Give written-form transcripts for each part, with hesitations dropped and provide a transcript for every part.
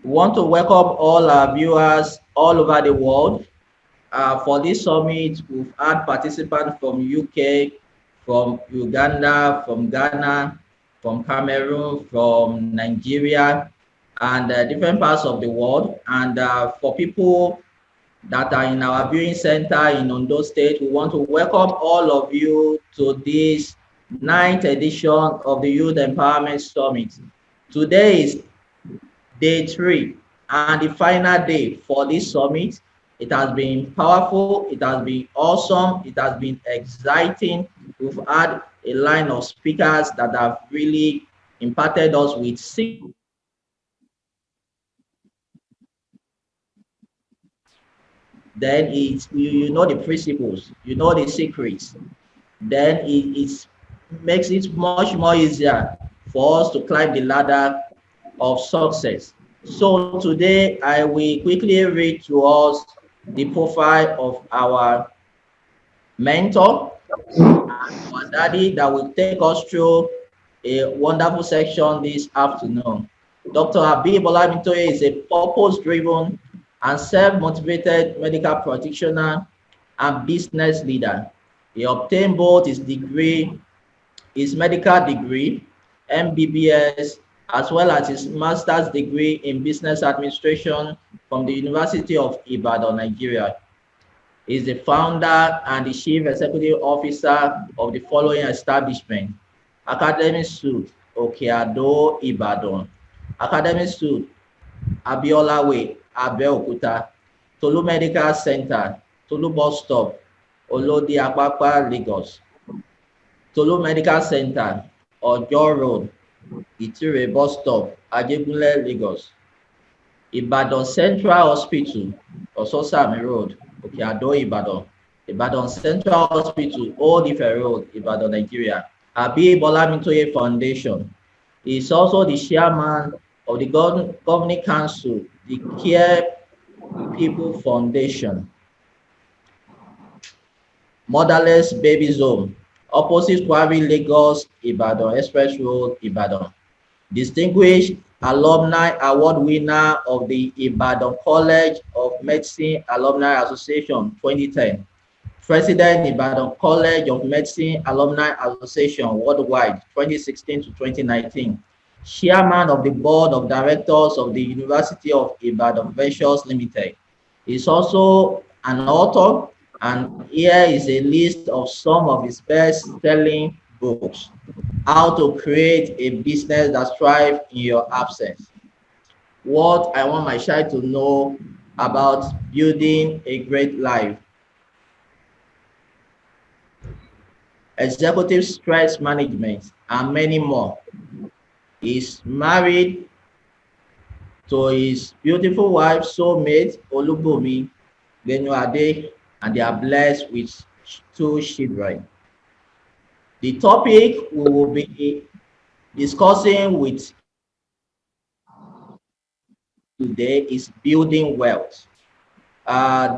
We want to welcome all our viewers all over the world. For this summit, we've had participants from UK, from Uganda, from Ghana, from Cameroon, from Nigeria, and different parts of the world. And for people that are in our viewing center in Ondo State, we want to welcome all of you to this ninth edition of the Youth Empowerment Summit. Today is day 3 and the final day for this summit. It has been powerful, it has been awesome, it has been exciting. We've had a line of speakers that have really impacted us with then you know the principles, you know the secrets, then it makes it much more easier for us to climb the ladder of success. So today I will quickly read to us the profile of our mentor and our daddy that will take us through a wonderful section this afternoon. Dr. Abib Olamitoye is a purpose-driven and self-motivated medical practitioner and business leader. He obtained both his medical degree, MB.BS, as well as his master's degree in business administration from the University of Ibadan, Nigeria. He is the founder and the chief executive officer of the following establishment: Academic Suite, Okeado, Ibadan; Academic Suite, Abiola Way, Abeokuta; Tolu Medical Center, Tolu Bus Stop, Olodi Apapa, Lagos; Tolu Medical Center, Ojo Road, Itire Bus Stop, Ajegunle, Lagos; Ibadan Central Hospital, Ososami Road, Okeado, Ibadan; Ibadan Central Hospital, Old Ife Road, Ibadan, Nigeria. Abib Olamitoye Foundation. He is also the chairman of the Governing Council, the Care People Foundation. Motherless Baby Zone, opposite Quarry, Lagos, Ibadan Express Road, Ibadan. Distinguished Alumni Award winner of the Ibadan College of Medicine Alumni Association 2010. President Ibadan College of Medicine Alumni Association Worldwide 2016 to 2019. Chairman of the Board of Directors of the University of Ibadan Ventures Limited. He's also an author, and here is a list of some of his best-selling books. How to create a business that thrives in your absence. What I want my child to know about building a great life. Executive stress management, and many more. He's married to his beautiful wife, soulmate, Olubumi Benuade, and they are blessed with 2 children. The topic we will be discussing with today is building wealth.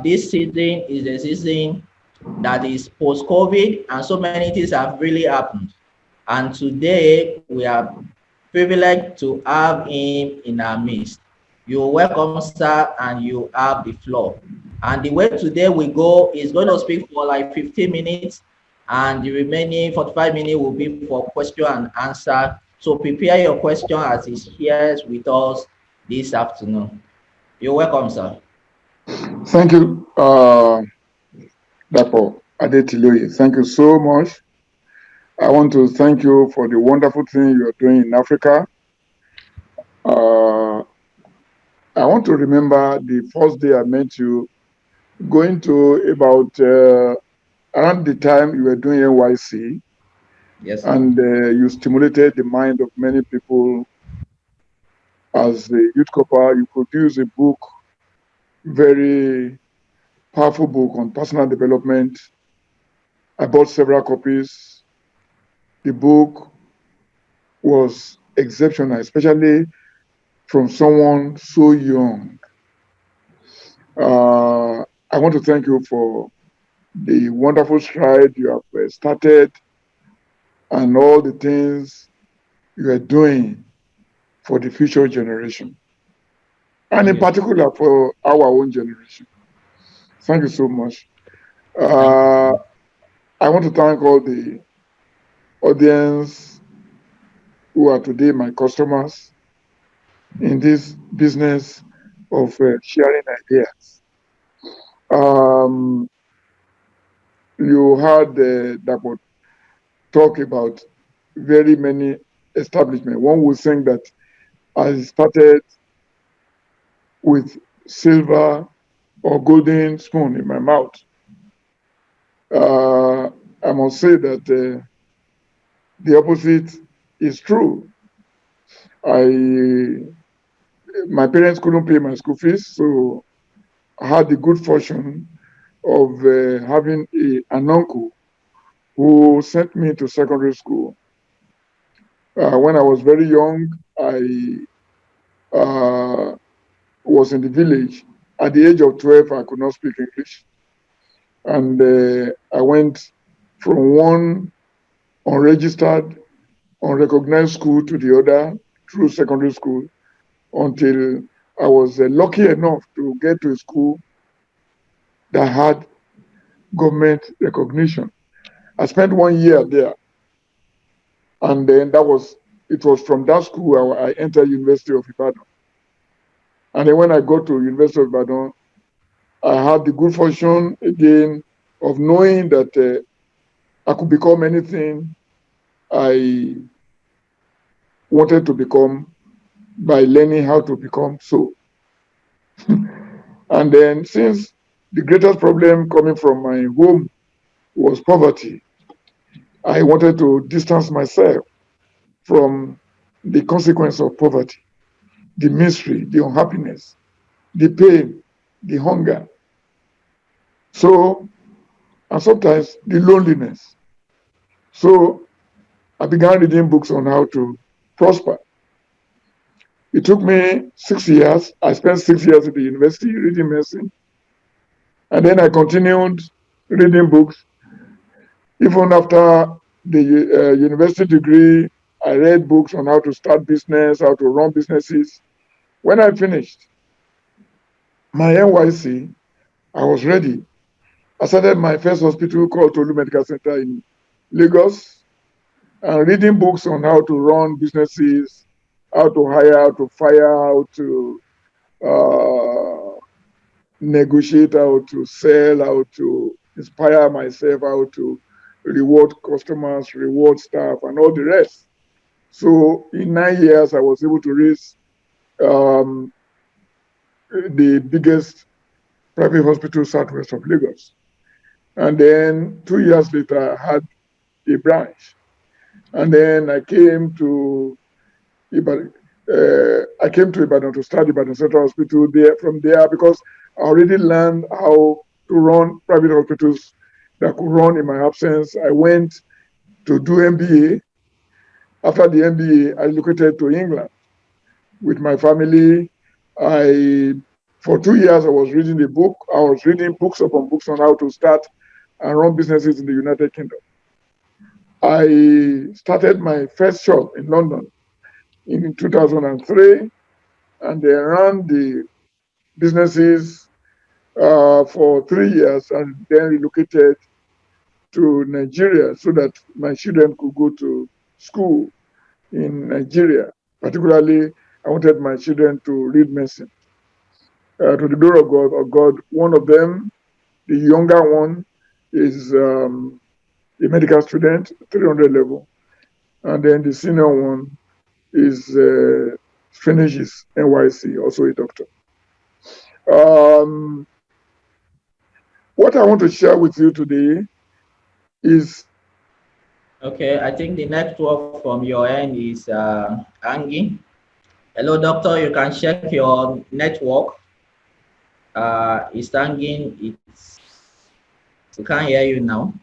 This season is a season that is post-COVID, and so many things have really happened. And today we are privileged to have him in our midst. You're welcome, sir, and you have the floor. And the way today we go is going to speak for like 15 minutes, and the remaining 45 minutes will be for question and answer. So prepare your question as he shares with us this afternoon. You're welcome, sir. Thank you, Dr. Adetiloye. Thank you so much. I want to thank you for the wonderful thing you are doing in Africa. I want to remember the first day I met you, going to about around the time you were doing NYC. Yes, sir. And you stimulated the mind of many people as a youth corps. You produced a book, very powerful book on personal development. I bought several copies. The book was exceptional, especially from someone so young. I want to thank you for the wonderful stride you have started and all the things you are doing for the future generation. and in Yes. particular for our own generation. Thank you so much. Thank you. Uh, I want to thank all the audience who are today my customers in this business of sharing ideas. Um, you heard Dr. talk about very many establishments. One would think that I started with silver or golden spoon in my mouth. Uh, I must say that the opposite is true. I My parents couldn't pay my school fees, so I had the good fortune of having an uncle who sent me to secondary school. When I was very young, I uh, was in the village. At the age of 12, I could not speak English. And I went from one unregistered, unrecognized school to the other through secondary school until I was lucky enough to get to a school that had government recognition. I spent 1 year there, and then it was from that school I entered University of Ibadan. And then when I got to University of Ibadan, I had the good fortune again of knowing that I could become anything I wanted to become by learning how to become so. And then since the greatest problem coming from my home was poverty, I wanted to distance myself from the consequence of poverty, the misery, the unhappiness, the pain, the hunger. So, and sometimes the loneliness. So I began reading books on how to prosper. It took me 6 years. I spent 6 years at the university reading medicine. And then I continued reading books. Even after the university degree, I read books on how to start business, how to run businesses. When I finished my NYC, I was ready. I started my first hospital called Tolu Medical Center in Lagos, and reading books on how to run businesses, how to hire, how to fire, how to uh, negotiate, how to sell, how to inspire myself, how to reward customers, reward staff, and all the rest. So in 9 years, I was able to raise um, the biggest private hospital southwest of Lagos. And then 2 years later, I had a branch. And then I came to Ibadan to start Ibadan Central Hospital there from there because I already learned how to run private hospitals that could run in my absence. I went to do MBA. After the MBA, I relocated to England with my family. For 2 years, I was reading a book. I was reading books upon books on how to start and run businesses in the United Kingdom. I started my first shop in London in 2003, and they ran the businesses for 3 years and then relocated to Nigeria so that my children could go to school in Nigeria. Particularly, I wanted my children to read medicine. To the glory of God, one of them, the younger one, is a medical student, 300 level, and then the senior one is finishes NYC, also a doctor. Um, what I want to share with you today is. Okay, I think the network from your end is hanging. Hello, doctor. You can check your network. It's hanging. We can't hear you now.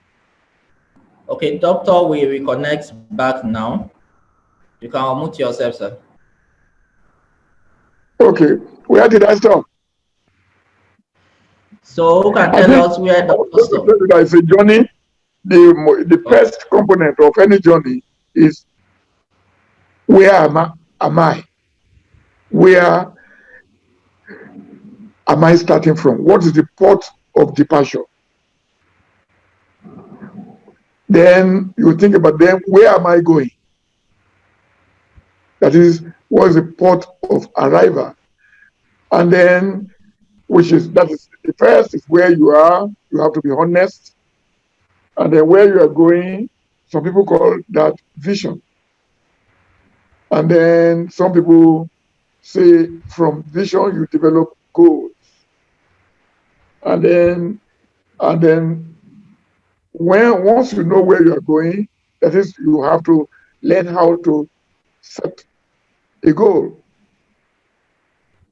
Okay, doctor, we reconnect back now. You can unmute yourself, sir. Okay, where did I stop? So who can I tell think us where doctor stopped? that it's a journey. The Okay. first component of any journey is where am I? Where am I starting from? What is the port of departure? Then you think about them, where am I going? That is, what is the port of arrival? And then, that is the first is where you are. You have to be honest. And then where you are going, some people call that vision. And then some people say from vision you develop goals. And then once you know where you are going, that is, you have to learn how to set a goal.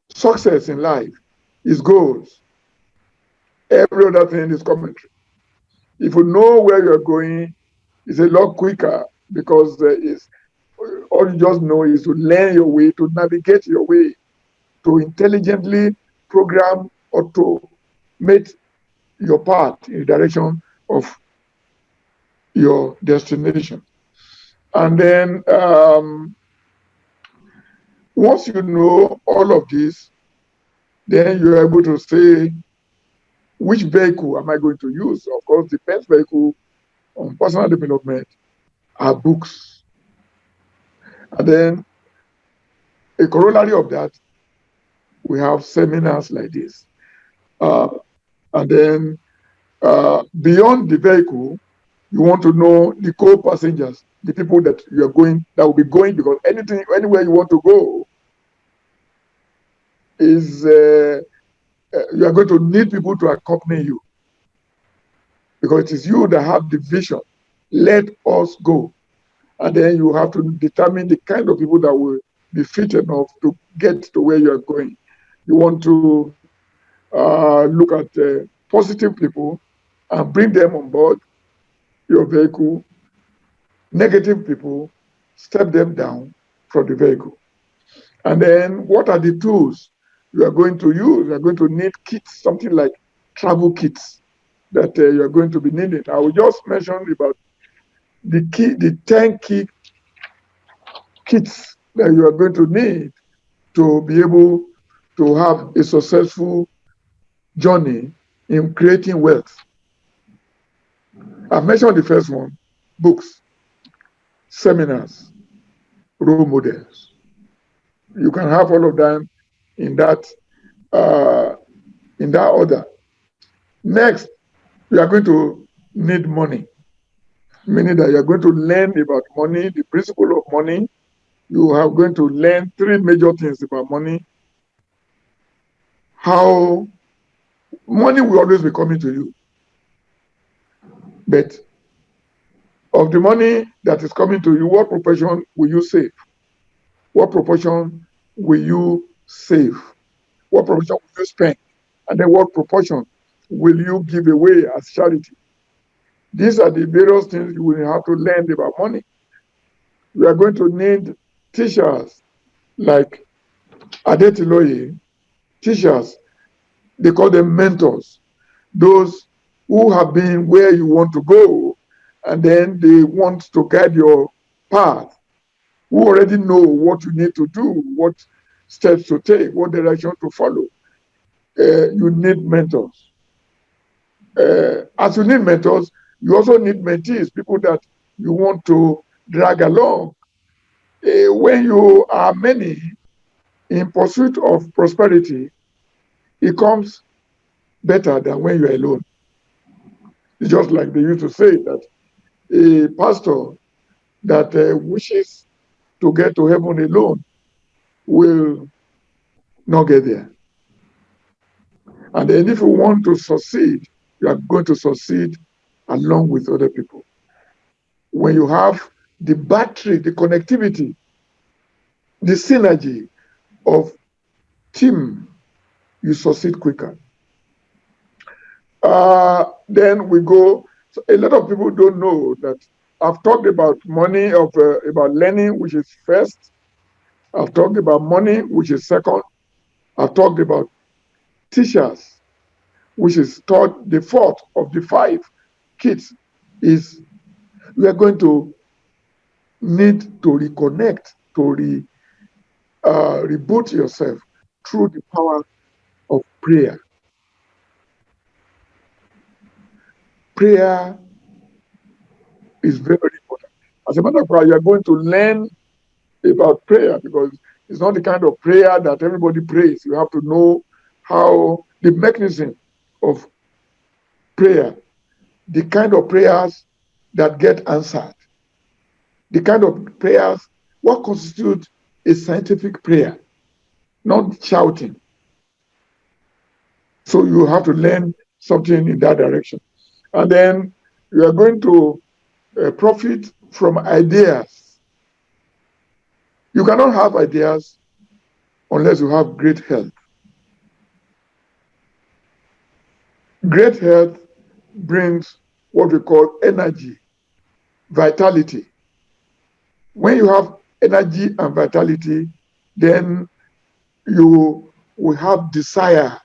Success in life is goals. Every other thing is commentary. If you know where you're going, it's a lot quicker because all you just know is to learn your way, to navigate your way, to intelligently program or to make your path in the direction of your destination. And then once you know all of this, then you're able to say, which vehicle am I going to use? Of course, the best vehicle on personal development are books. And then a corollary of that, we have seminars like this. And then beyond the vehicle, you want to know the co-passengers, the people that you are going, that will be going, because anywhere you want to go is you are going to need people to accompany you, because it is you that have the vision. Let us go. And then you have to determine the kind of people that will be fit enough to get to where you are going. You want to look at positive people and bring them on board your vehicle. Negative people, step them down from the vehicle. And then what are the tools you are going to use? You are going to need kits, something like travel kits that you are going to be needing. I will just mention about the 10 key kits that you are going to need to be able to have a successful journey in creating wealth. I mentioned the first one, books, seminars, role models. You can have all of them in that order. Next, you are going to need money, meaning that you are going to learn about money, the principle of money. You are going to learn 3 major things about money. How money will always be coming to you, but of the money that is coming to you, what proportion will you save? What proportion will you save? What proportion will you spend? And then what proportion will you give away as charity? These are the various things you will have to learn about money. We are going to need teachers like Adetiloye, teachers, they call them mentors, those who have been where you want to go, and then they want to guide your path, who already know what you need to do, what steps to take, what direction to follow. You need mentors. As you need mentors, you also need mentees, people that you want to drag along. When you are many in pursuit of prosperity, it comes better than when you're alone. It's just like they used to say that a pastor that wishes to get to heaven alone will not get there. And then if you want to succeed, you are going to succeed along with other people. When you have the battery, the connectivity, the synergy of team, you succeed quicker. Then we go. So a lot of people don't know that I've talked about money, about learning, which is first. I've talked about money, which is second. I've talked about teachers, which is third. The fourth of the 5 kids is we are going to need to reconnect, to reboot yourself through the power of prayer. Prayer is very important. As a matter of fact, you are going to learn about prayer because it's not the kind of prayer that everybody prays. You have to know how the mechanism of prayer, the kind of prayers that get answered, the kind of prayers, what constitutes a scientific prayer, not shouting. So you have to learn something in that direction. And then you are going to profit from ideas. You cannot have ideas unless you have great health. Great health brings what we call energy, vitality. When you have energy and vitality, then you will have desire,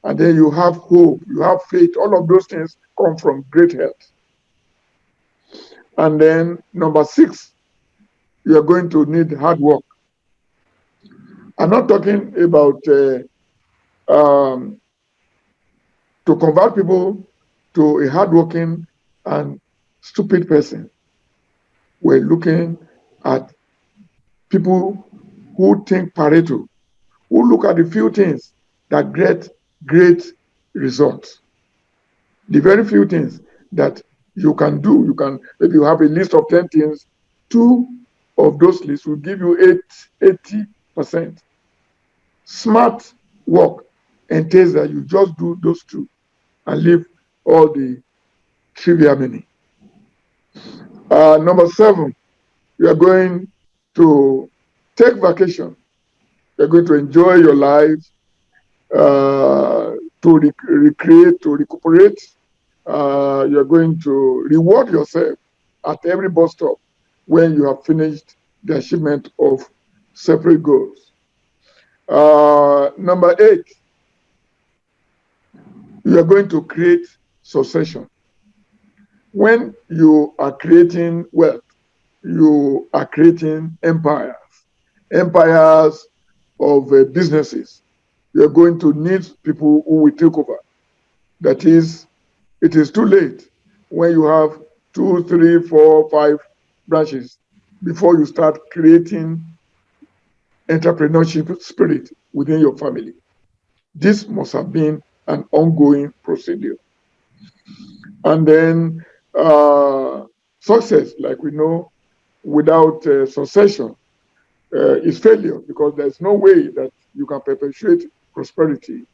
and then you have hope, you have faith. All of those things come from great health. And then number 6, you are going to need hard work. I'm not talking about to convert people to a hardworking and stupid person. We're looking at people who think Pareto, who look at the few things that get great results. The very few things that you can do, maybe you have a list of 10 things, 2 of those lists will give you 80%. Smart work entails that you just do those 2 and leave all the trivia meaning. Number 7, you are going to take vacation. You're going to enjoy your life, to recreate, to recuperate. You're going to reward yourself at every bus stop when you have finished the achievement of separate goals. Number 8, you are going to create succession. When you are creating wealth, you are creating empires of businesses. You're going to need people who will take over. That is, it is too late when you have 2, 3, 4, 5 branches before you start creating entrepreneurship spirit within your family. This must have been an ongoing procedure. And then success, like we know, without succession is failure, because there's no way that you can perpetuate prosperity.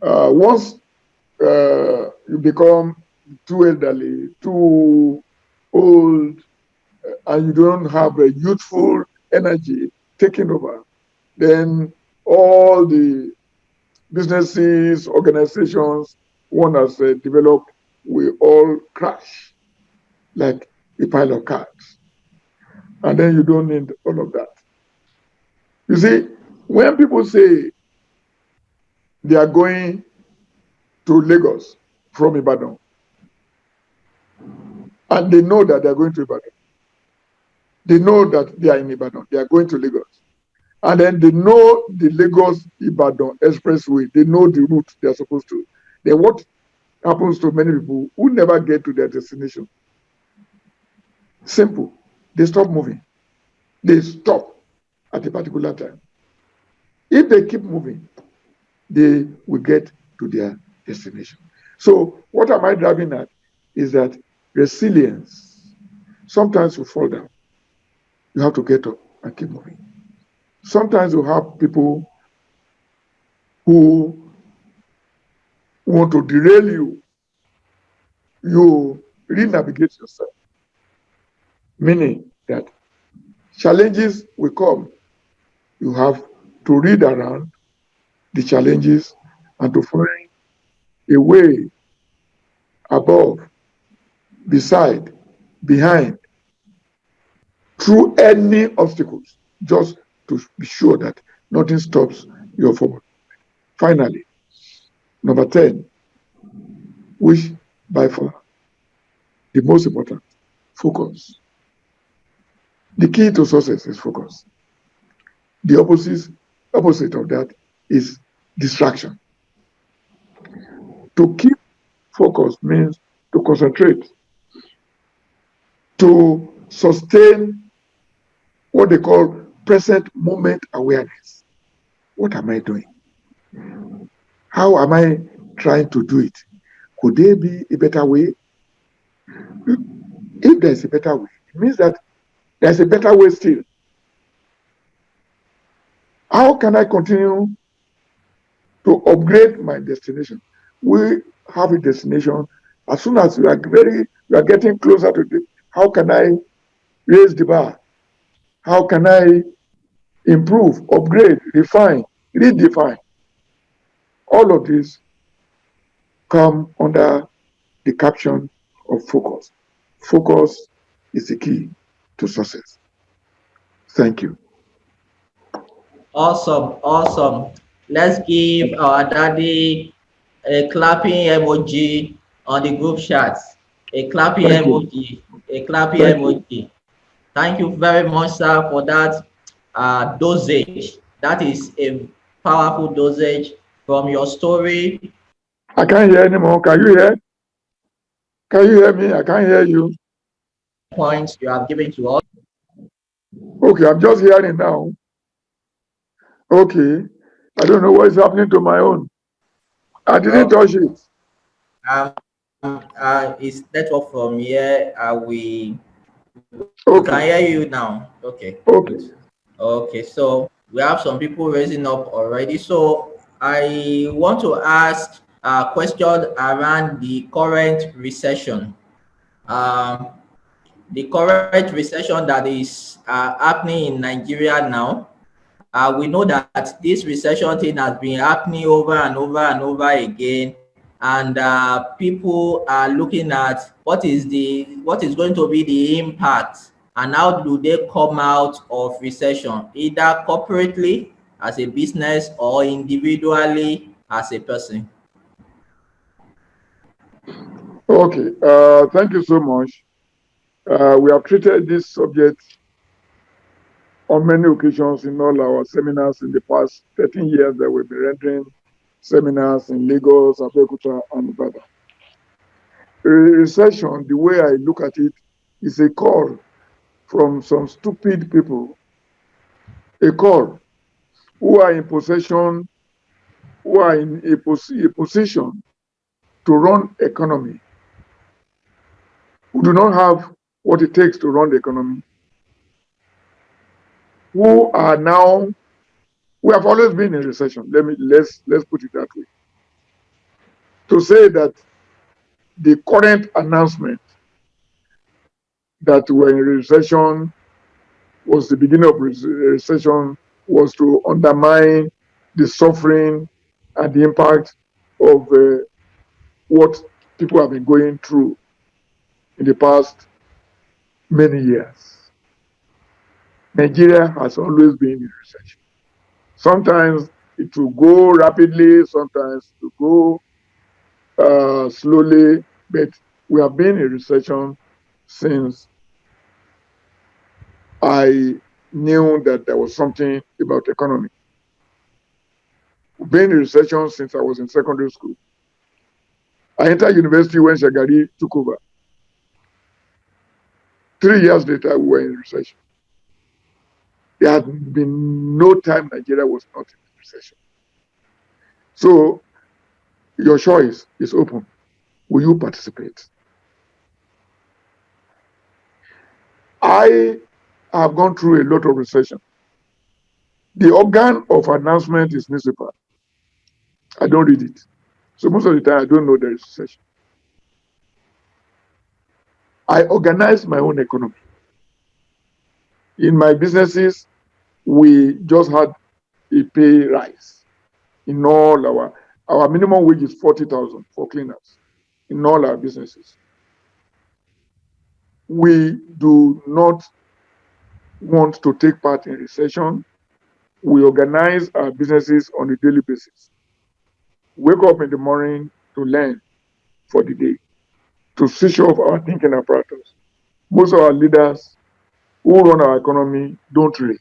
Once you become too elderly, too old, and you don't have a youthful energy taking over, then all the businesses, organizations one has developed will all crash like a pile of cards. And then you don't need all of that. You see, when people say they are going to Lagos from Ibadan, and they know that they are going to Ibadan, they know that they are in Ibadan, they are going to Lagos, and then they know the Lagos-Ibadan expressway, they know the route they are supposed to. Then what happens to many people who never get to their destination? Simple. They stop moving. They stop at a particular time. If they keep moving, they will get to their destination. So what am I driving at is that resilience. Sometimes you fall down. You have to get up and keep moving. Sometimes you have people who want to derail you. You re-navigate yourself. Meaning that challenges will come. You have to read around the challenges and to find a way above, beside, behind, through any obstacles, just to be sure that nothing stops your forward. Finally, number 10, which by far the most important, focus. The key to success is focus. The opposite of that is distraction. To keep focus means to concentrate, to sustain what they call present moment awareness. What am I doing? How am I trying to do it? Could there be a better way? If there's a better way, it means that there's a better way still. How can I continue to upgrade my destination? We have a destination. As soon as we are getting closer to it, how can I raise the bar? How can I improve, upgrade, refine, redefine? All of this come under the caption of focus. Focus is the key to success. Thank you. Awesome, awesome. Let's give our daddy a clapping emoji on the group chat. A clapping Thank you. emoji. A clapping Thank you. emoji. Thank you very much, sir, for that dosage. That is a powerful dosage from your story. I can't hear anymore. Can you hear? Can you hear me? I can't hear you. Points you have given to us. Okay, I'm just hearing now. Okay. I don't know what is happening to my own. I didn't touch it. It's network from here. We can Okay. hear you now. Okay, Okay. good. Okay, so we have some people raising up already. So I want to ask a question around the current recession. Um, the current recession that is happening in Nigeria now. We know that this recession thing has been happening over and over and over again, and people are looking at what is going to be the impact and how do they come out of recession, either corporately as a business or individually as a person. Okay. Thank you so much. We have treated this subject on many occasions in all our seminars in the past 13 years that we've been rendering seminars in Lagos, Abeokuta, and Ibadan. Recession, the way I look at it, is a call from some stupid people, a call who are in possession, who are in a position to run economy, who do not have what it takes to run the economy, who are now, we have always been in recession. Let's put it that way. To say that the current announcement that we're in recession was the beginning of recession was to undermine the suffering and the impact of what people have been going through in the past many years. Nigeria has always been in recession. Sometimes it will go rapidly, sometimes it will go slowly, but we have been in recession since I knew that there was something about economy. We've been in recession since I was in secondary school. I entered university when Shagari took over. 3 years later, we were in recession. There had been no time Nigeria was not in recession. So your choice is open. Will you participate? I have gone through a lot of recession. The organ of announcement is newspaper. I don't read it. So most of the time, I don't know there is recession. I organize my own economy. In my businesses, we just had a pay rise. In all our minimum wage is 40,000 for cleaners in all our businesses. We do not want to take part in recession. We organize our businesses on a daily basis. Wake up in the morning to learn for the day, to switch off our thinking apparatus. Most of our leaders who run our economy don't read.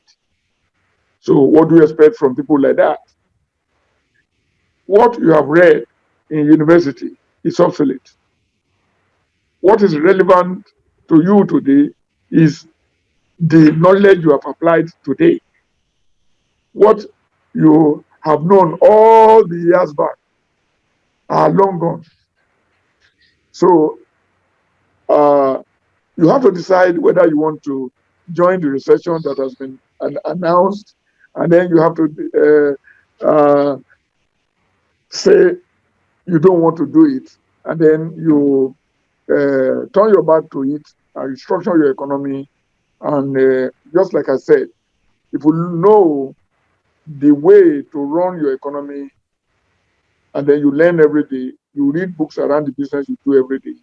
So what do you expect from people like that? What you have read in university is obsolete. What is relevant to you today is the knowledge you have applied today. What you have known all the years back are long gone. So you have to decide whether you want to join the recession that has been announced, and then you have to say you don't want to do it, and then you turn your back to it and restructure your economy. And just like I said, if you know the way to run your economy, and then you learn every day, you read books around the business you do every day,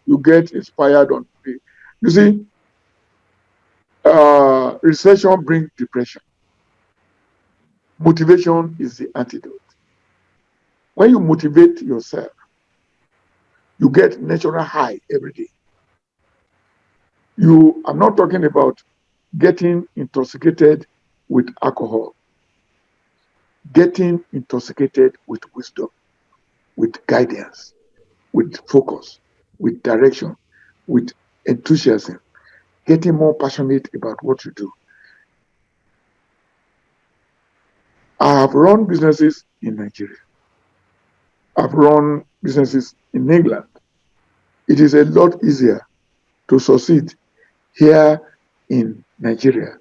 you get inspired on the day. You see, recession brings depression. Motivation is the antidote. When you motivate yourself, you get natural high every day. I'm not talking about getting intoxicated with alcohol, getting intoxicated with wisdom, with guidance, with focus, with direction, with enthusiasm, getting more passionate about what you do. I have run businesses in Nigeria. I've run businesses in England. It is a lot easier to succeed here in Nigeria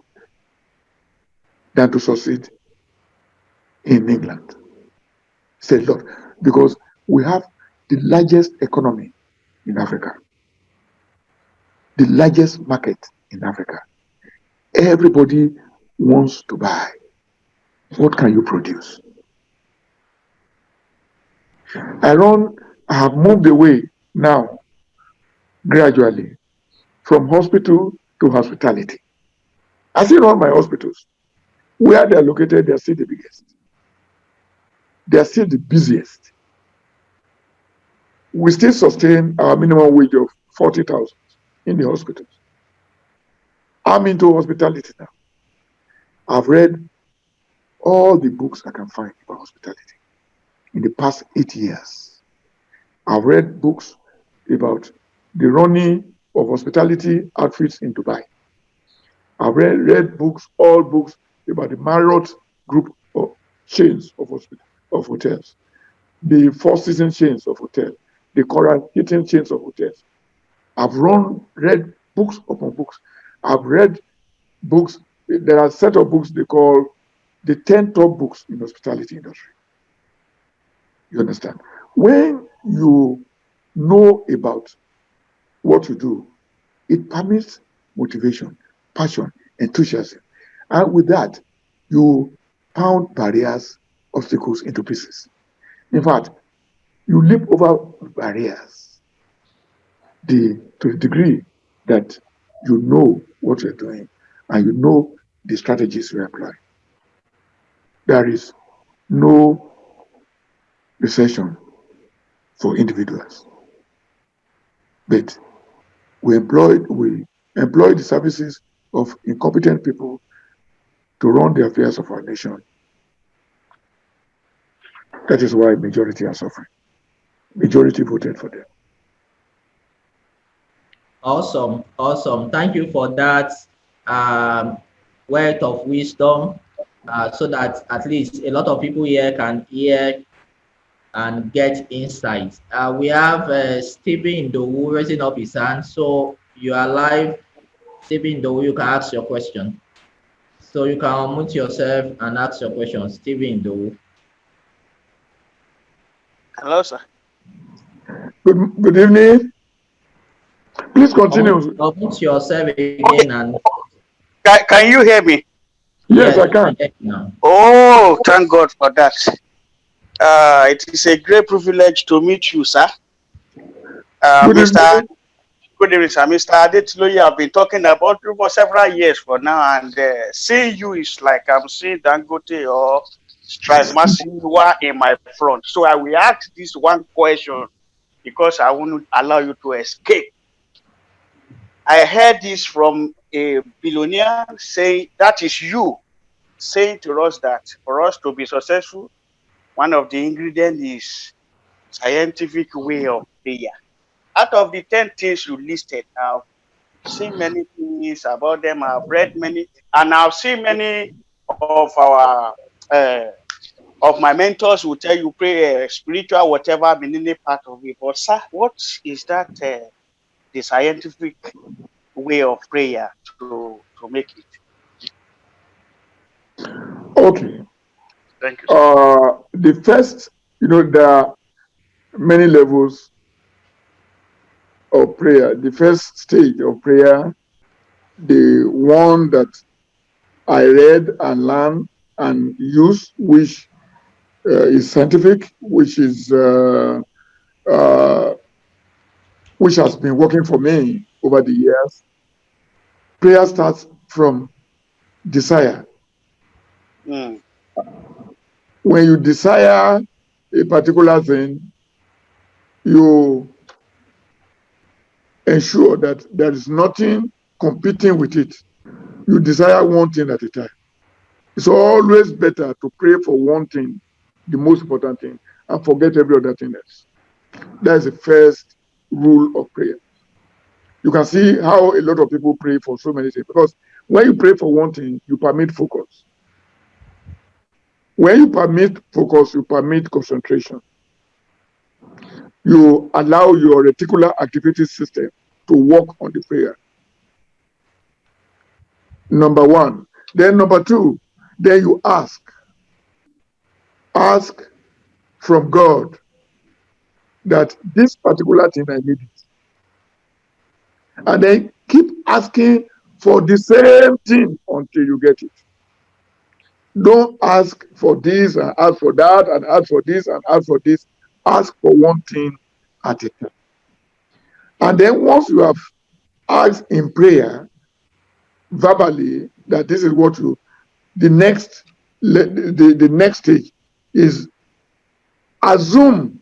than to succeed in England. It's a lot because we have the largest economy in Africa, the largest market in Africa. Everybody wants to buy. What can you produce? I have moved away now gradually from hospital to hospitality. I still run my hospitals. Where they are located, they are still the biggest. They are still the busiest. We still sustain our minimum wage of 40,000 in the hospitals. I'm into hospitality now. I've read all the books I can find about hospitality in the past 8 years. I've read books about the running of hospitality outfits in Dubai. I've read books, all books about the Marriott group of chains of hotels, the Four Seasons chains of hotels, the Coral Hilton chains of hotels. I've read books upon books. I've read books. There are a set of books they call the 10 top books in the hospitality industry. You understand? When you know about what you do, it permits motivation, passion, enthusiasm. And with that, you pound barriers, obstacles into pieces. In fact, you leap over barriers to the degree that you know what you're doing and you know the strategies you apply. There is no recession for individuals, but we employ the services of incompetent people to run the affairs of our nation. That is why majority are suffering. Majority voted for them. Awesome, awesome. Thank you for that word of wisdom, so that at least a lot of people here can hear and get insight. We have Stephen Dowu raising up his hand. So you are live. Stephen Dowu, you can ask your question. So you can unmute yourself and ask your question. Stephen Dowu. Hello, sir. Good evening. Please continue. Unmute yourself again and. Can you hear me? Yes, I can. Oh, thank God for that. It is a great privilege to meet you, sir. Good evening. Good evening, sir. Mr. Adetiloye, I've been talking about you for several years for now, and seeing you is like I'm seeing Dangote or Strasmasiwa in my front. So I will ask this one question because I won't allow you to escape. I heard this from a billionaire saying, that is you saying to us that for us to be successful, one of the ingredients is scientific way of prayer. Out of the 10 things you listed, I've seen many things about them. I've read many, and I've seen many of our of my mentors will tell you pray spiritual, whatever meaning part of it. But sir, what is that the scientific way of prayer to make it? Okay. Thank you, sir. The first, there are many levels of prayer. The first stage of prayer, the one that I read and learned and use, which is scientific, which has been working for me over the years. Prayer starts from desire. Mm. When you desire a particular thing, you ensure that there is nothing competing with it. You desire one thing at a time. It's always better to pray for one thing, the most important thing, and forget every other thing else. That's the first rule of prayer. You can see how a lot of people pray for so many things, because when you pray for one thing, you permit focus. When you permit focus, you permit concentration. You allow your reticular activating system to work on the prayer. Number one. Then number two, then you ask. Ask from God that this particular thing I need it. And then keep asking for the same thing until you get it. Don't ask for this and ask for that and ask for this and ask for this. Ask for one thing at a time. And then once you have asked in prayer, verbally, that this is what you, the next stage is assume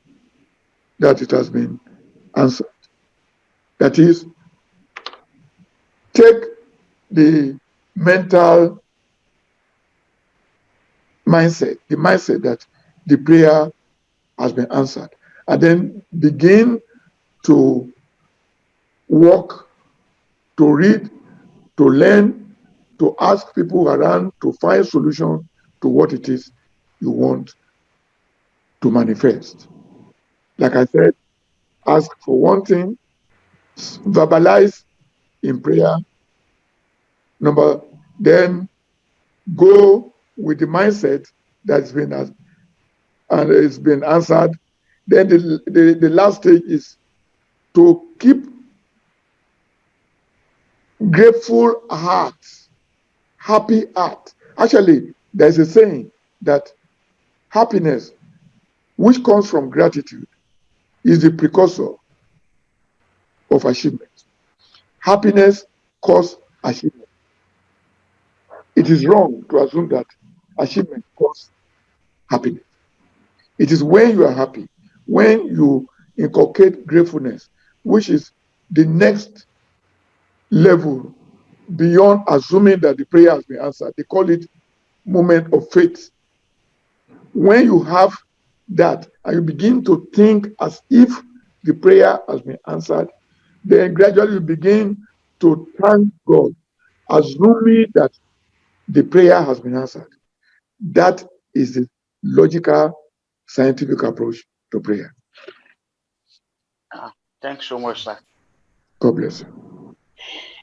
that it has been answered. That is, take the mental mindset, the mindset that the prayer has been answered, and then begin to work, to read, to learn, to ask people around to find solution to what it is you want to manifest. Like I said, ask for one thing, verbalize in prayer. Then go with the mindset that's been and it's been answered. Then the last stage is to keep grateful heart, happy heart. Actually, there's a saying that happiness, which comes from gratitude, is the precursor of achievement. Happiness causes achievement. It is wrong to assume that achievement causes happiness. It is when you are happy, when you inculcate gratefulness, which is the next level beyond assuming that the prayer has been answered. They call it moment of faith. When you have that and you begin to think as if the prayer has been answered, then gradually you begin to thank God, assuming that the prayer has been answered. That is the logical, scientific approach to prayer. Thanks so much, sir. God bless you.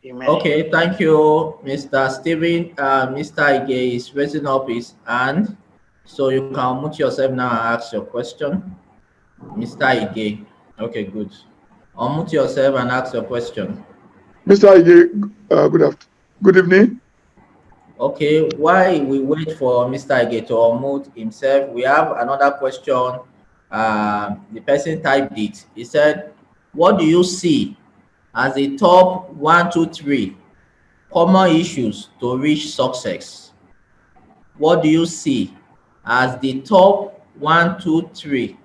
Amen. Okay, thank you, Mr. Stephen. Mr. Ige is raising up his hand, so you can unmute yourself now and ask your question. Mr. Ige. Okay, good. Unmute yourself and ask your question. Mr. Ige, good evening. Okay, while we wait for Mr. Ige to unmute himself, we have another question. The person typed it. He said, what do you see as the top 1, 2, 3 common issues to reach success? What do you see as the top 1, 2, 3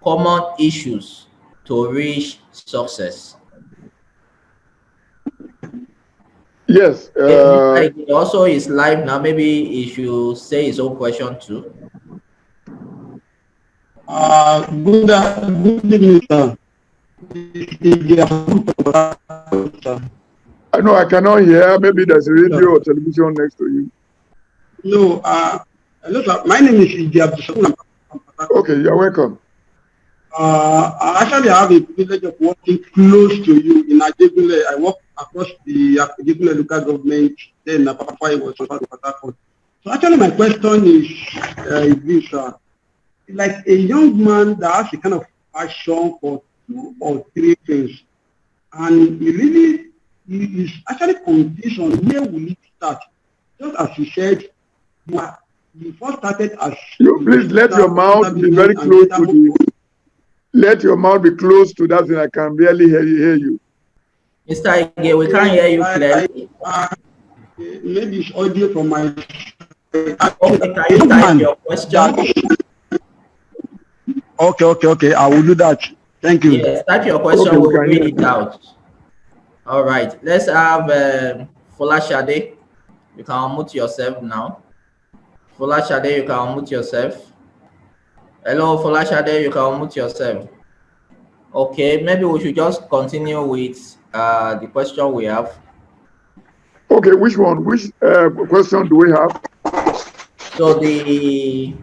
common issues to reach success? Yes. Also is live now. Maybe he should say his own question too. Good evening, sir. I know I cannot hear. Maybe there's a radio or television next to you. No, hello, sir. My name is Adetiloye. Okay, you're welcome. I actually have a privilege of working close to you in Adetiloye. I work across the Adetiloye local government. Then Papa was transferred to Port Harcourt. So actually, my question is this: like a young man that has a kind of passion for 2 or 3 things, and he is actually confused on where will it start. Just as you said, you first started as You please let your mouth be very close to the. Let your mouth be close to that thing. I can barely hear you. Mr. Ige, we can't hear you clearly. Maybe it's audio from my. Okay, can you type your question? Okay. I will do that. Thank you. Yes, type your question. Okay, We'll read it out. All right. Let's have Folashade. You can unmute yourself now. Folashade, you can unmute yourself. Hello, Folashade, you can unmute yourself. Okay, maybe we should just continue with the question we have. Okay, which one? Which question do we have? So the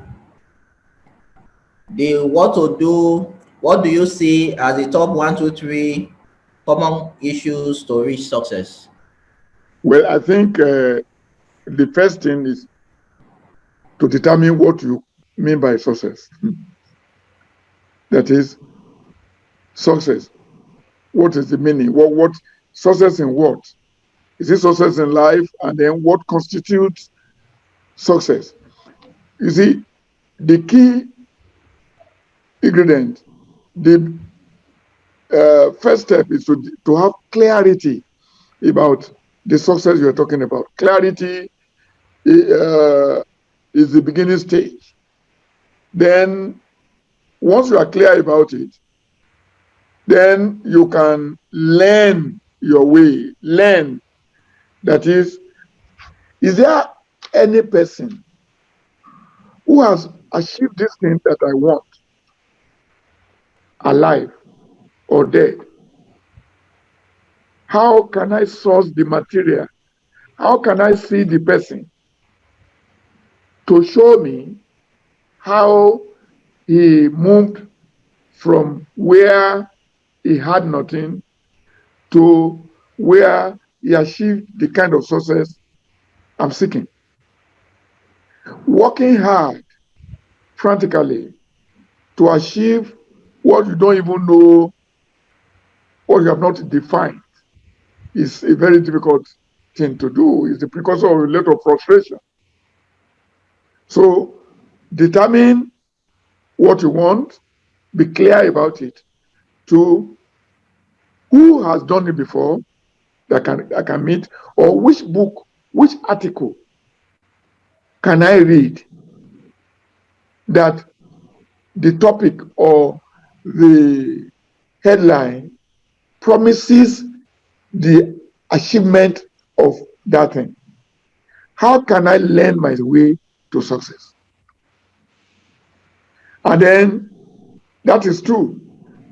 what do you see as the top 1, 2, 3 common issues to reach success? Well, I think the first thing is to determine what you mean by success. That is success. What is the meaning? What success in what? Is it success in life? And then what constitutes success? You see, the key ingredient, the first step is to have clarity about the success you're talking about. Clarity is the beginning stage. Then, once you are clear about it, then you can learn your way. Learn. That is there any person who has achieved this thing that I want, alive or dead? How can I source the material? How can I see the person to show me how he moved from where he had nothing to where he achieved the kind of success I'm seeking? Working hard, frantically, to achieve what you don't even know, what you have not defined, is a very difficult thing to do. It's the precursor of a lot of frustration. So determine what you want, be clear about it. To who has done it before that can meet, or which book, which article can I read that the topic or the headline promises the achievement of that thing? How can I learn my way to success? And then that is true.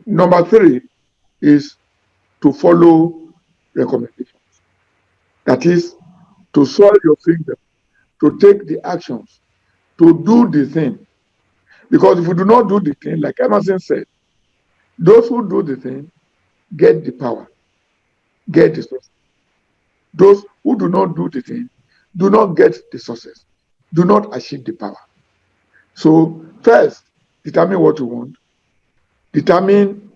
Number 3 is to follow recommendations. That is to soil your finger, to take the actions, to do the thing. Because if you do not do the thing, like Emerson said, those who do the thing get the power, get the success. Those who do not do the thing do not get the success, do not achieve the power. So first, determine what you want. Determine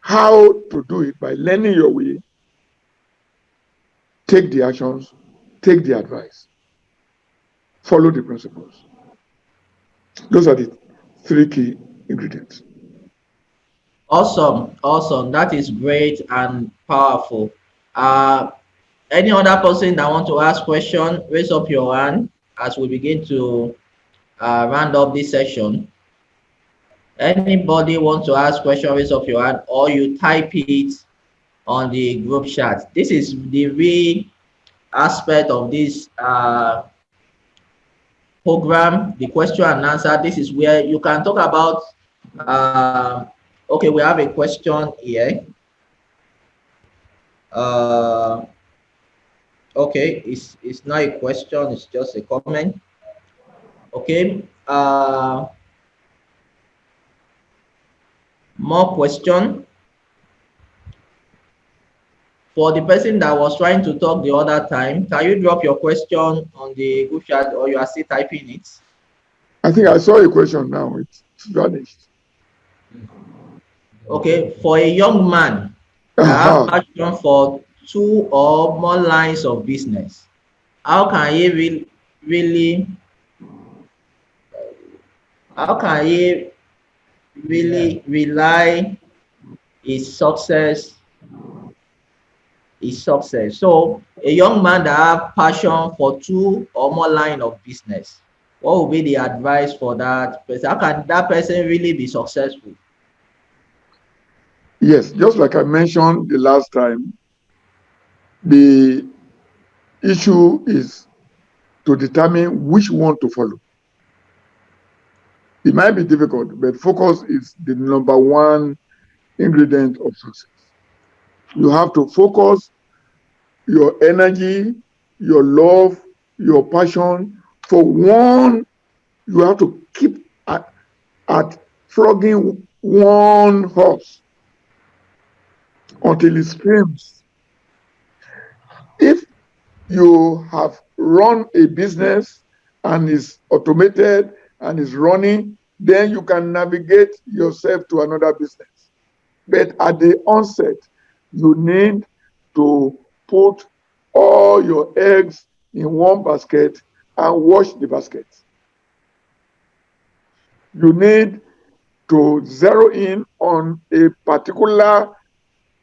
how to do it by learning your way. Take the actions, take the advice, follow the principles. Those are the 3 key ingredients. Awesome. That is great and powerful. Any other person that want to ask question, raise up your hand as we begin to round up this session. Anybody want to ask question, raise up your hand, or you type it on the group chat. This is the real aspect of this program, the question and answer. This is where you can talk about Okay, we have a question here. Uh, okay, it's not a question, it's just a comment. Okay. More question for the person that was trying to talk the other time. Can you drop your question on the group chat, or you are still typing it? I think I saw a question now. It's vanished. Okay, for a young man that have Aha. passion for two or more lines of business, how can he really how can he really rely his success? So a young man that have passion for two or more line of business, what would be the advice for that person? How can that person really be successful? Yes, just like I mentioned the last time, the issue is to determine which one to follow. It might be difficult, but focus is the number one ingredient of success. You have to focus your energy, your love, your passion for one. You have to keep at flogging one horse until it screams. If you have run a business and is automated and is running, then you can navigate yourself to another business. But at the onset, you need to put all your eggs in one basket and wash the basket. You need to zero in on a particular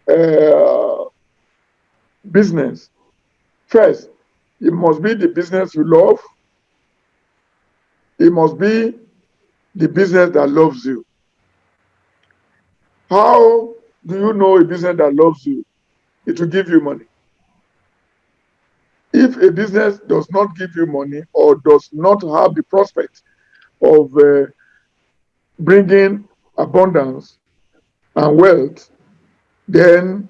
uh, business. First, it must be the business you love. It must be the business that loves you. How do you know a business that loves you? It will give you money. If a business does not give you money or does not have the prospect of bringing abundance and wealth, then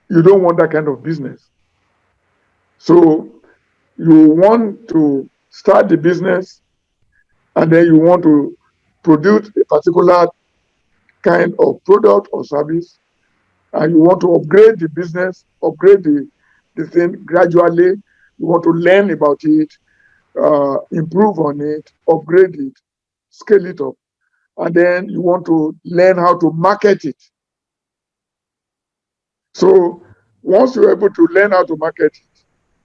you don't want that kind of business. So you want to start the business and then you want to produce a particular kind of product or service, and you want to upgrade the business, upgrade the thing gradually. You want to learn about it, improve on it, upgrade it, scale it up. And then you want to learn how to market it. So once you're able to learn how to market it,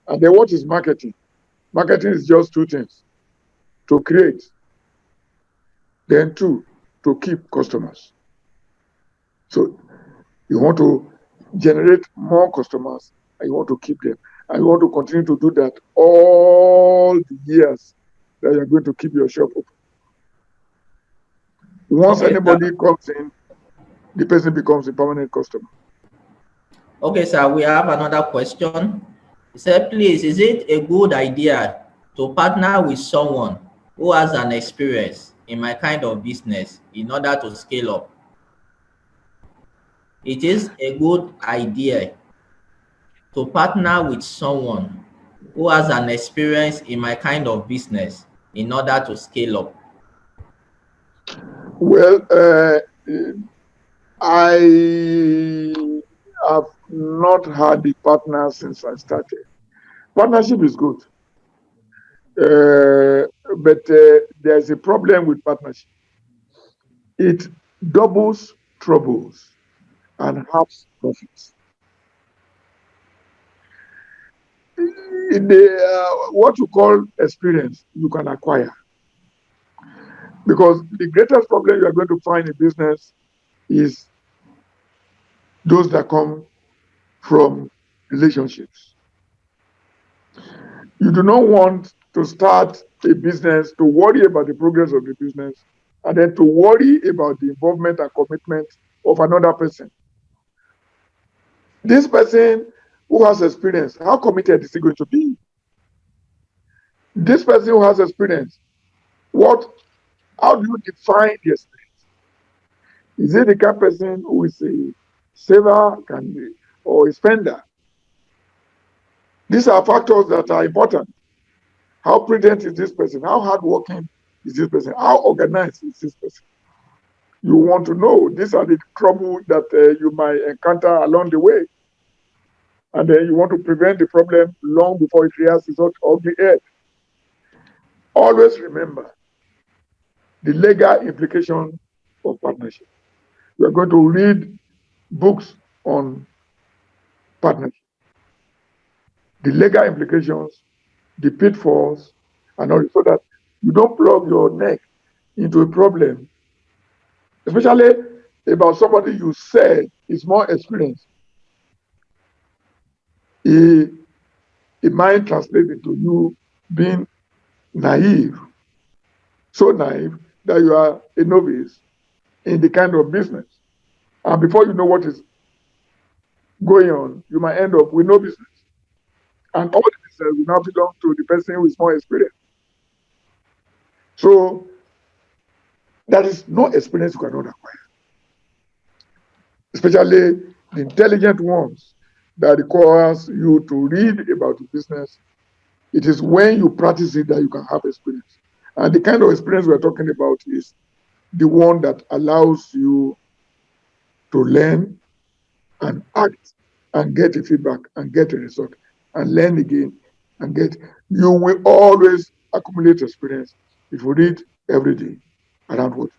and then what is marketing? Marketing is just two things: to create, then two, to keep customers. So you want to generate more customers and you want to keep them. And you want to continue to do that all the years that you're going to keep your shop open. Once Okay, sir. anybody comes in, the person becomes a permanent customer. Okay, sir, we have another question. He said, please, is it a good idea to partner with someone who has an experience in my kind of business in order to scale up? It is a good idea to partner with someone who has an experience in my kind of business in order to scale up. Well, I have not had a partner since I started. Partnership is good, but there's a problem with partnership. It doubles troubles and halves profits. What you call experience, you can acquire. Because the greatest problem you are going to find in business is those that come from relationships. You do not want to start a business to worry about the progress of the business and then to worry about the involvement and commitment of another person. This person who has experience, how committed is he going to be? This person who has experience, how do you define the experience? Is he the kind of person who is a saver or a spender? These are factors that are important. How prudent is this person? How hardworking is this person? How organized is this person? You want to know. These are the trouble that you might encounter along the way. And then you want to prevent the problem long before it rears its ugly head. Always remember the legal implication of partnership. We are going to read books on partnership, the legal implications, the pitfalls, and all, so that you don't plug your neck into a problem, especially about somebody you said is more experienced. It might translate into you being naive, so naive that you are a novice in the kind of business. And before you know what is going on, you might end up with no business. And all the business will now belong to the person who is more experienced. So there is no experience you cannot acquire, especially the intelligent ones that requires you to read about the business. It is when you practice it that you can have experience. And the kind of experience we're talking about is the one that allows you to learn and act and get a feedback and get a result and learn again and get. You will always accumulate experience if you read every day around what.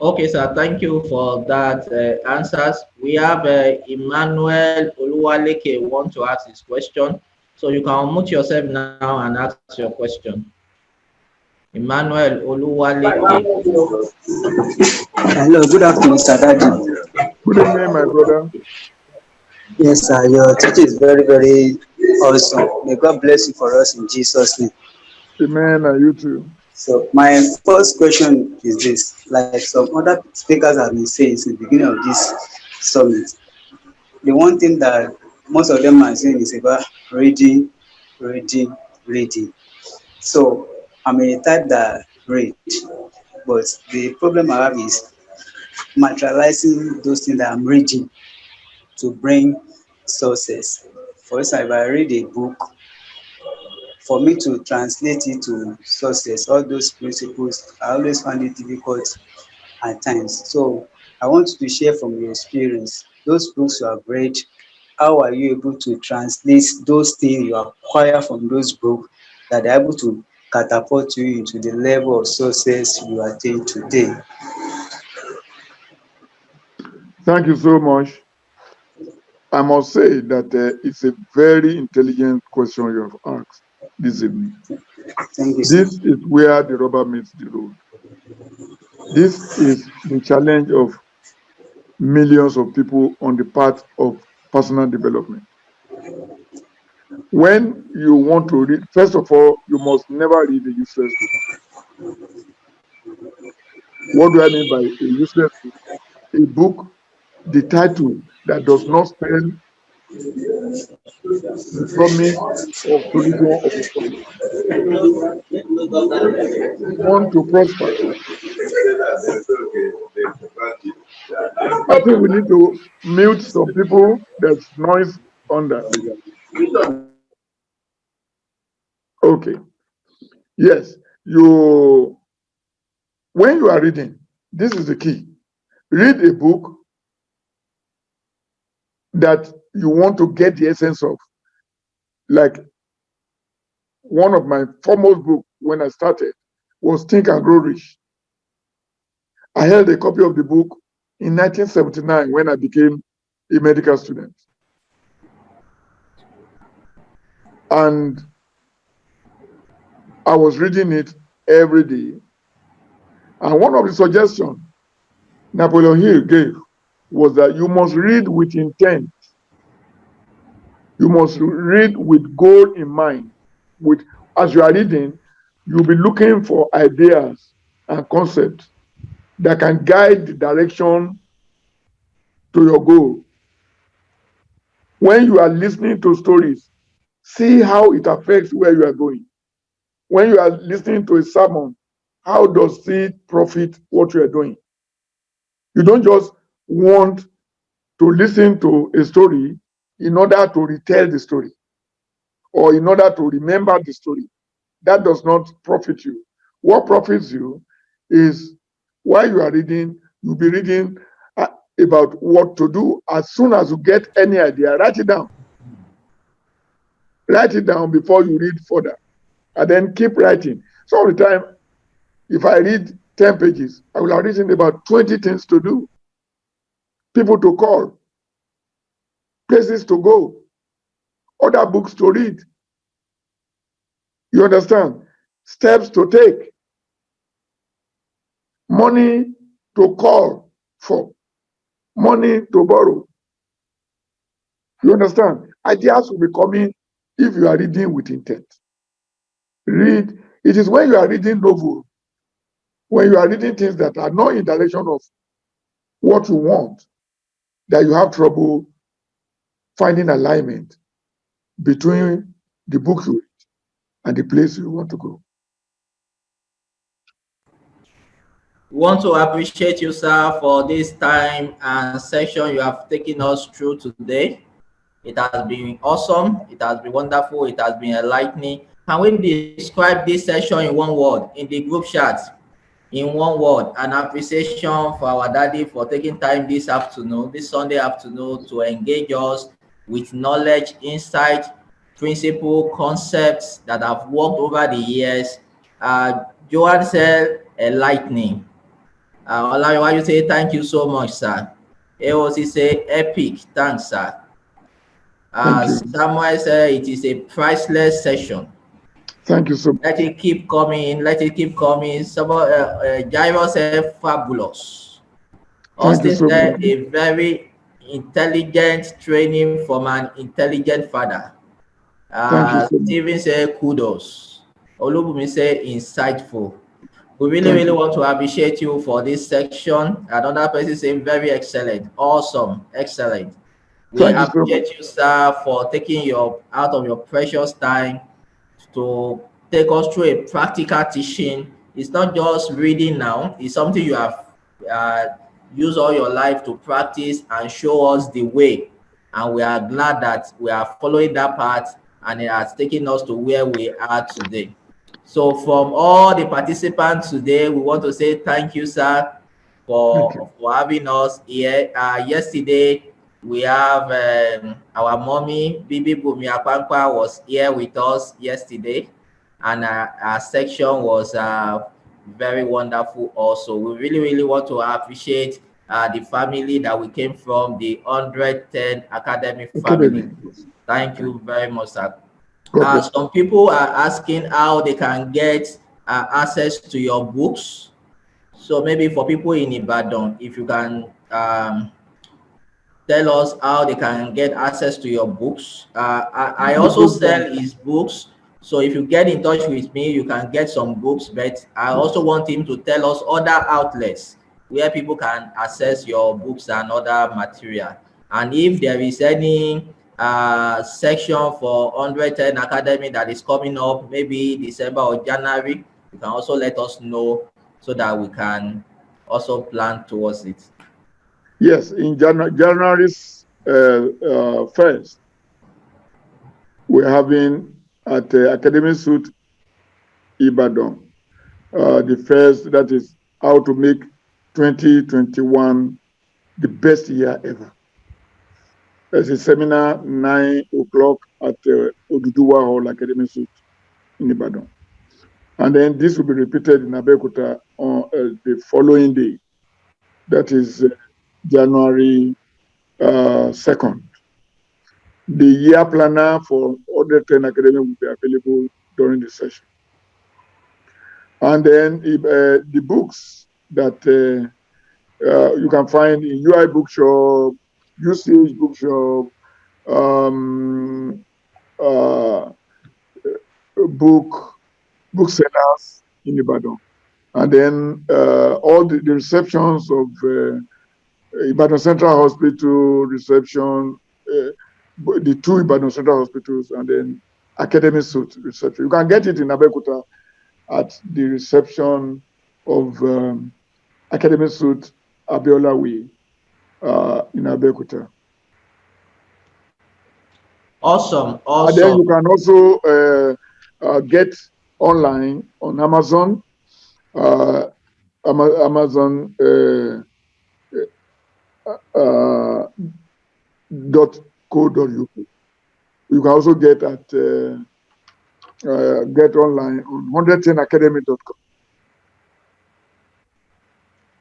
Okay, sir. Thank you for that answers. We have Emmanuel Oluwaleke want to ask his question. So you can unmute yourself now and ask your question. Emmanuel Oluwaleke. Hello, good afternoon, Mr. Daddy. Good evening, my brother. Yes, sir, your teaching is very, very awesome. May God bless you for us in Jesus' name. Amen, and you too. So, my first question is this: like some other speakers have been saying since the beginning of this summit, the one thing that most of them are saying is about reading, reading, reading. So, I'm a type that read, but the problem I have is materializing those things that I'm reading to bring success. For instance, if I read a book, for me to translate it to success, all those principles, I always find it difficult at times. So I want you to share from your experience, those books you have read, how are you able to translate those things you acquire from those books that are able to catapult you into the level of success you attain today? Thank you so much. I must say that it's a very intelligent question you have asked this evening. Thank you, sir. This is where the rubber meets the road. This is the challenge of millions of people on the path of personal development. When you want to read, first of all, you must never read a useless book. What do I mean by a useless book? A book, the title that does not spell the promise of solution of a problem. You want to prosper. I think we need to mute some people. There's noise under. Okay. Yes. When you are reading, this is the key. Read a book that you want to get the essence of. Like one of my foremost books when I started was Think and Grow Rich. I held a copy of the book in 1979 when I became a medical student. And I was reading it every day. And one of the suggestions Napoleon Hill gave was that you must read with intent. You must read with goal in mind. As you are reading, you'll be looking for ideas and concepts that can guide the direction to your goal. When you are listening to stories, see how it affects where you are going. When you are listening to a sermon, how does it profit what you are doing? You don't just want to listen to a story in order to retell the story or in order to remember the story. That does not profit you. What profits you is while you are reading, you'll be reading about what to do. As soon as you get any idea, write it down. Write it down before you read further. And then keep writing. Some of the time, if I read 10 pages, I will have written about 20 things to do, people to call, places to go, other books to read. You understand? Steps to take, money to call for, money to borrow. You understand? Ideas will be coming if you are reading with intent. Read. It is when you are reading novel, when you are reading things that are not in direction of what you want, that you have trouble finding alignment between the book you read and the place you want to go. We want to appreciate you, sir, for this time and session you have taken us through today. It has been awesome. It has been wonderful. It has been enlightening. Can we describe this session in one word in the group chat? In one word, an appreciation for our daddy for taking time this afternoon, this Sunday afternoon, to engage us with knowledge, insight, principle, concepts that have worked over the years. Joanne said enlightening. Olayiwa, you say thank you so much, sir. AOC say epic, thanks, sir. Thank you. Samuel said it is a priceless session. Thank you so much. Let it keep coming. Let it keep coming. Jairo said fabulous. Austin so said much. a very intelligent training from an intelligent father. Thank you so much. Steven said kudos. Olubumi said insightful. We really want to appreciate you for this section. Another person saying very excellent, awesome, excellent. We appreciate you, sir, for taking out of your precious time to take us through a practical teaching. It's not just reading now, it's something you have used all your life to practice and show us the way. And we are glad that we are following that path and it has taken us to where we are today. So from all the participants today, we want to say thank you, sir, for having us here. Yesterday, we have our mommy, Bibi Bumi Akwankwa, was here with us yesterday, and our section was very wonderful also. We really want to appreciate the family that we came from, the 110 academic family. Thank you very much, sir. Some people are asking how they can get access to your books. So maybe for people in Ibadan, if you can tell us how they can get access to your books. I also sell his books. So if you get in touch with me, you can get some books, but I also want him to tell us other outlets where people can access your books and other material. And if there is any section for 110 Academy that is coming up, maybe December or January, you can also let us know so that we can also plan towards it. Yes, in January 1st, we're having at Academy Suite Ibadan, the first, that is how to make 2021 the best year ever. There's a seminar 9 o'clock at Oduduwa Hall, Academy Suite in Ibadan. And then this will be repeated in Abeokuta on the following day. That is January 2nd. The year planner for other 10 academy will be available during the session. And then the books that you can find in UI Bookshop, UCH Bookshop, booksellers in Ibadan. And then all the receptions of Ibadan Central Hospital reception, the 2 Ibadan Central Hospitals, and then Academy Suite reception. You can get it in Abeokuta at the reception of Academy Suite Abiola Way in Abeokuta. Awesome, And then you awesome. can also get online on Amazon, Amazon .co.uk. You can also get at get online on 110academy.com.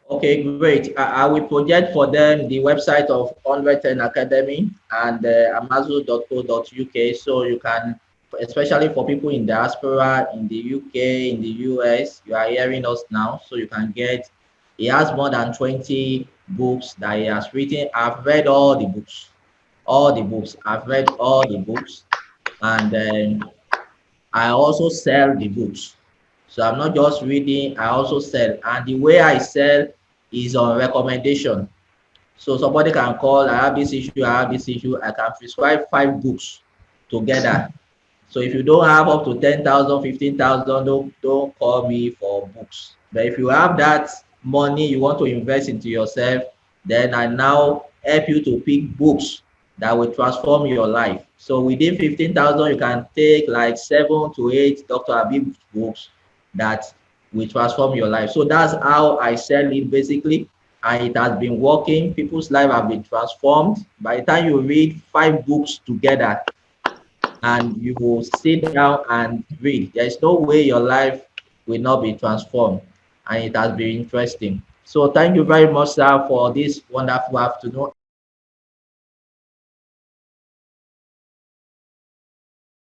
Okay, great. I will project for them the website of 110 Academy and amazon.co.uk, so you can, especially for people in diaspora, in the UK, in the US, you are hearing us now, so you can get, he has more than 20 books that he has written. I've read all the books, I've read all the books, and I also sell the books. So I'm not just reading, I also sell. And the way I sell is on recommendation. So somebody can call, I have this issue, I have this issue. I can prescribe 5 books together. So if you don't have up to 10,000, 15,000, don't call me for books. But if you have that money you want to invest into yourself, then I now help you to pick books that will transform your life. So within 15,000, you can take like 7 to 8 Dr. Abib books that will transform your life. So that's how I sell it basically. And it has been working. People's lives have been transformed. By the time you read 5 books together, and you will sit down and read, there is no way your life will not be transformed. And it has been interesting. So thank you very much, sir, for this wonderful afternoon.